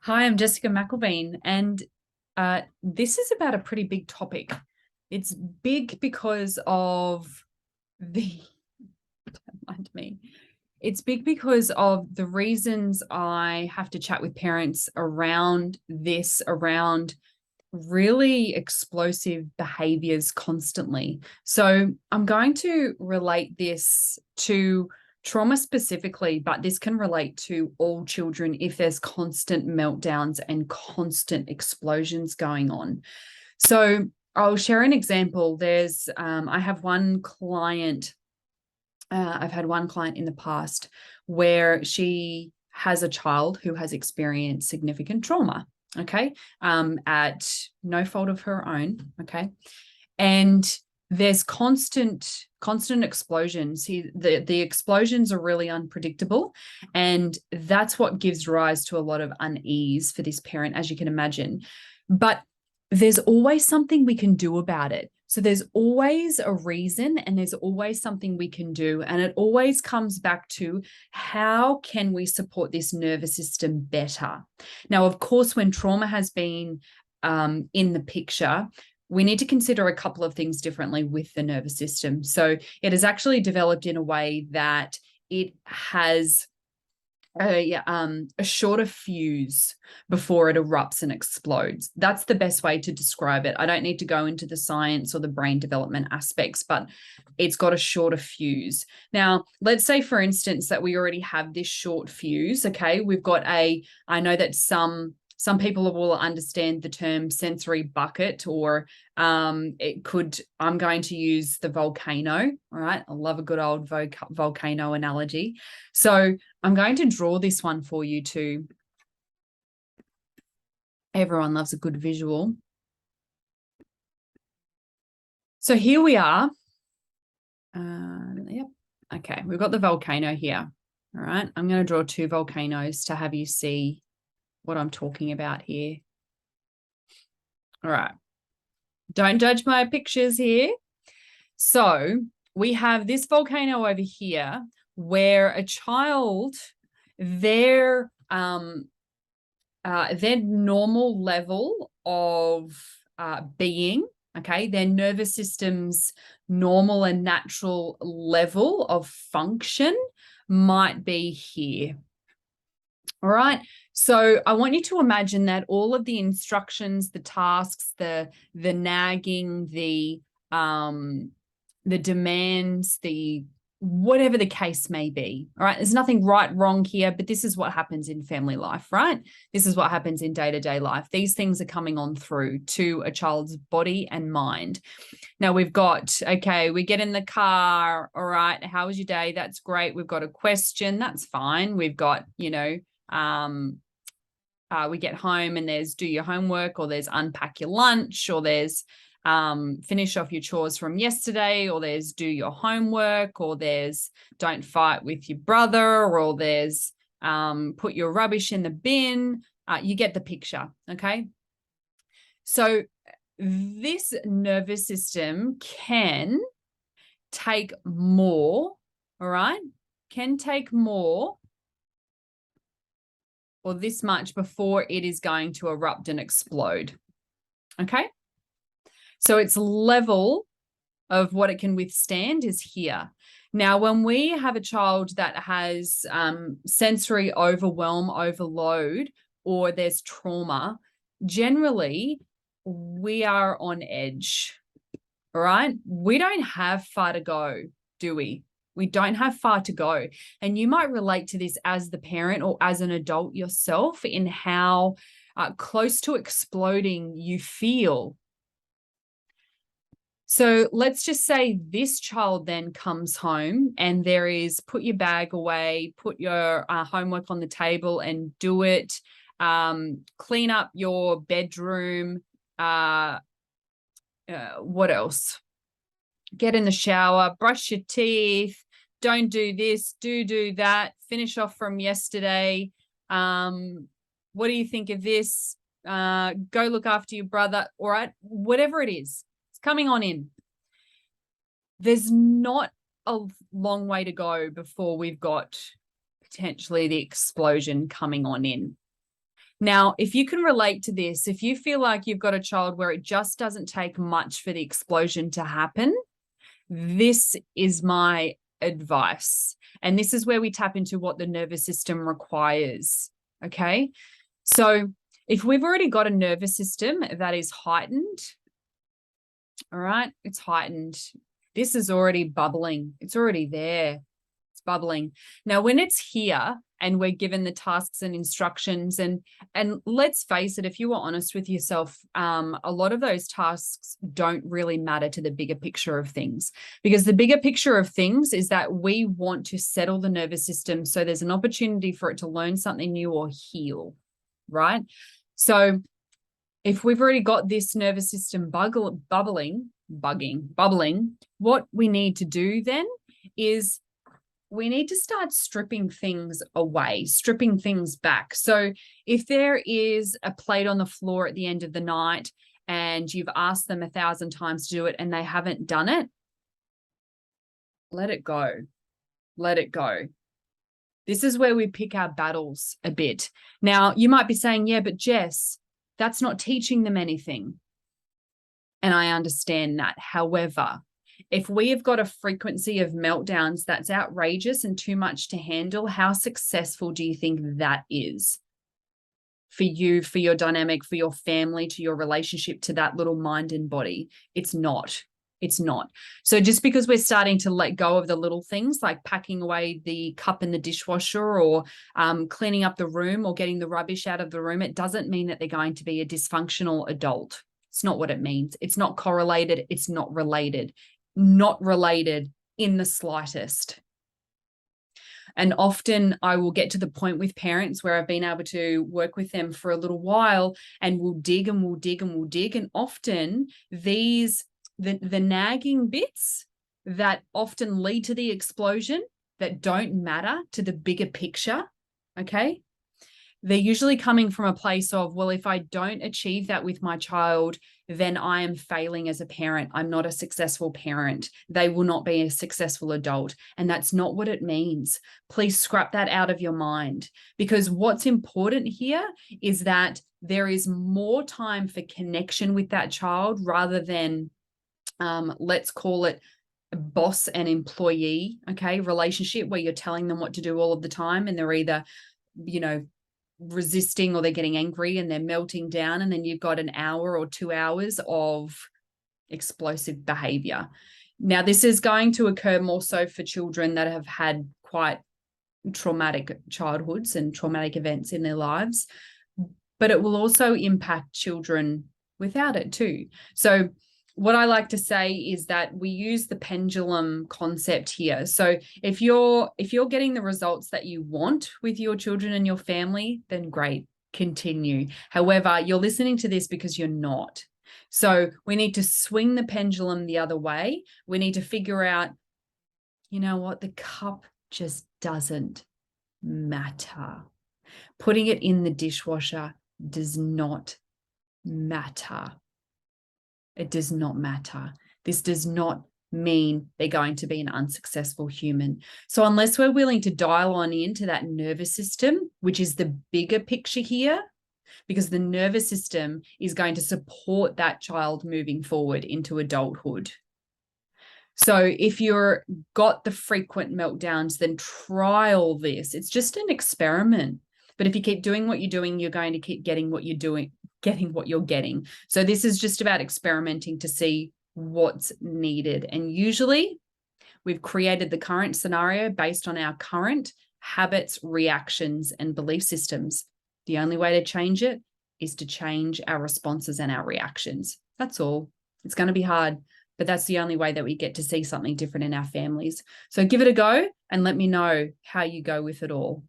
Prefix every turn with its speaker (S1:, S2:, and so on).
S1: Hi, I'm Jessica McElveen, and this is about a pretty big topic. It's big because of the, don't mind me. It's big because of the reasons I have to chat with parents around this, around really explosive behaviors constantly. So I'm going to relate this to trauma specifically, but this can relate to all children if there's constant meltdowns and constant explosions going on. So I'll share an example. I have one client. I've had one client in the past where she has a child who has experienced significant trauma. Okay. At no fault of her own. Okay. And there's constant explosions. The explosions are really unpredictable, and that's what gives rise to a lot of unease for this parent, as you can imagine. But there's always something we can do about it. So there's always a reason and there's always something we can do. And it always comes back to how can we support this nervous system better? Now, of course, when trauma has been in the picture, we need to consider a couple of things differently with the nervous system. So it is actually developed in a way that it has a shorter fuse before it erupts and explodes. That's the best way to describe it. I don't need to go into the science or the brain development aspects, but it's got a shorter fuse. Now, let's say, for instance, that we already have this short fuse. Okay, I know that some people will understand the term sensory bucket, or I'm going to use the volcano. All right. I love a good old volcano analogy. So I'm going to draw this one for you too. Everyone loves a good visual. So here we are. Yep. Okay. We've got the volcano here. All right. I'm going to draw two volcanoes to have you see what I'm talking about here. All right. Don't judge my pictures here. So we have this volcano over here where a child, their normal level of being, okay, their nervous system's normal and natural level of function might be here. All right. So I want you to imagine that all of the instructions, the tasks, the nagging, the demands, the whatever the case may be. All right. There's nothing right, wrong here, but this is what happens in family life, right? This is what happens in day-to-day life. These things are coming on through to a child's body and mind. Now we get in the car. All right. How was your day? That's great. We've got a question. That's fine. We've got, we get home and there's do your homework, or there's unpack your lunch, or there's finish off your chores from yesterday, or there's do your homework, or there's don't fight with your brother, or there's put your rubbish in the bin. You get the picture. Okay. So this nervous system can take more, all right? Can take more, or this much, before it is going to erupt and explode. Okay. So its level of what it can withstand is here. Now, when we have a child that has sensory overload, or there's trauma, generally we are on edge. All right. We don't have far to go, do we? We don't have far to go. And you might relate to this as the parent or as an adult yourself, in how close to exploding you feel. So let's just say this child then comes home and there is put your bag away, put your homework on the table and do it. Clean up your bedroom. What else? Get in the shower, brush your teeth, don't do this, do that, finish off from yesterday. What do you think of this? Go look after your brother. All right, whatever it is, it's coming on in. There's not a long way to go before we've got potentially the explosion coming on in. Now, if you can relate to this, if you feel like you've got a child where it just doesn't take much for the explosion to happen, this is my advice. And this is where we tap into what the nervous system requires. Okay. So if we've already got a nervous system that is heightened, all right, it's heightened. This is already bubbling. It's already there. It's bubbling. Now, when it's here and we're given the tasks and instructions, and let's face it, if you were honest with yourself, a lot of those tasks don't really matter to the bigger picture of things, because the bigger picture of things is that we want to settle the nervous system so there's an opportunity for it to learn something new or heal, right? So if we've already got this nervous system bubbling, what we need to do then is we need to start stripping things away, stripping things back. So if there is a plate on the floor at the end of the night and you've asked them 1,000 times to do it and they haven't done it, let it go. Let it go. This is where we pick our battles a bit. Now, you might be saying, yeah, but Jess, that's not teaching them anything. And I understand that. However, if we have got a frequency of meltdowns that's outrageous and too much to handle, how successful do you think that is for you, for your dynamic, for your family, to your relationship, to that little mind and body? It's not. It's not. So just because we're starting to let go of the little things like packing away the cup in the dishwasher or cleaning up the room or getting the rubbish out of the room, it doesn't mean that they're going to be a dysfunctional adult. It's not what it means. It's not correlated. It's not related. Not related in the slightest. And often I will get to the point with parents where I've been able to work with them for a little while and we'll dig and we'll dig and we'll dig. And often these the nagging bits that often lead to the explosion that don't matter to the bigger picture, okay? They're usually coming from a place of, well, if I don't achieve that with my child, then I am failing as a parent. I'm not a successful parent. They will not be a successful adult. And that's not what it means. Please scrap that out of your mind, because what's important here is that there is more time for connection with that child rather than let's call it a boss and employee, okay, relationship where you're telling them what to do all of the time and they're either, resisting or they're getting angry and they're melting down, and then you've got an hour or 2 hours of explosive behavior. Now, this is going to occur more so for children that have had quite traumatic childhoods and traumatic events in their lives, but it will also impact children without it too. So what I like to say is that we use the pendulum concept here. So if you're getting the results that you want with your children and your family, then great, continue. However, you're listening to this because you're not. So we need to swing the pendulum the other way. We need to figure out, you know what, the cup just doesn't matter. Putting it in the dishwasher does not matter. It does not matter. This does not mean they're going to be an unsuccessful human. So unless we're willing to dial on into that nervous system, which is the bigger picture here, because the nervous system is going to support that child moving forward into adulthood. So if you're got the frequent meltdowns, then trial this. It's just an experiment. But if you keep doing what you're doing, you're going to keep getting what you're doing, getting what you're getting. So this is just about experimenting to see what's needed. And usually we've created the current scenario based on our current habits, reactions, and belief systems. The only way to change it is to change our responses and our reactions. That's all. It's going to be hard, but that's the only way that we get to see something different in our families. So give it a go and let me know how you go with it all.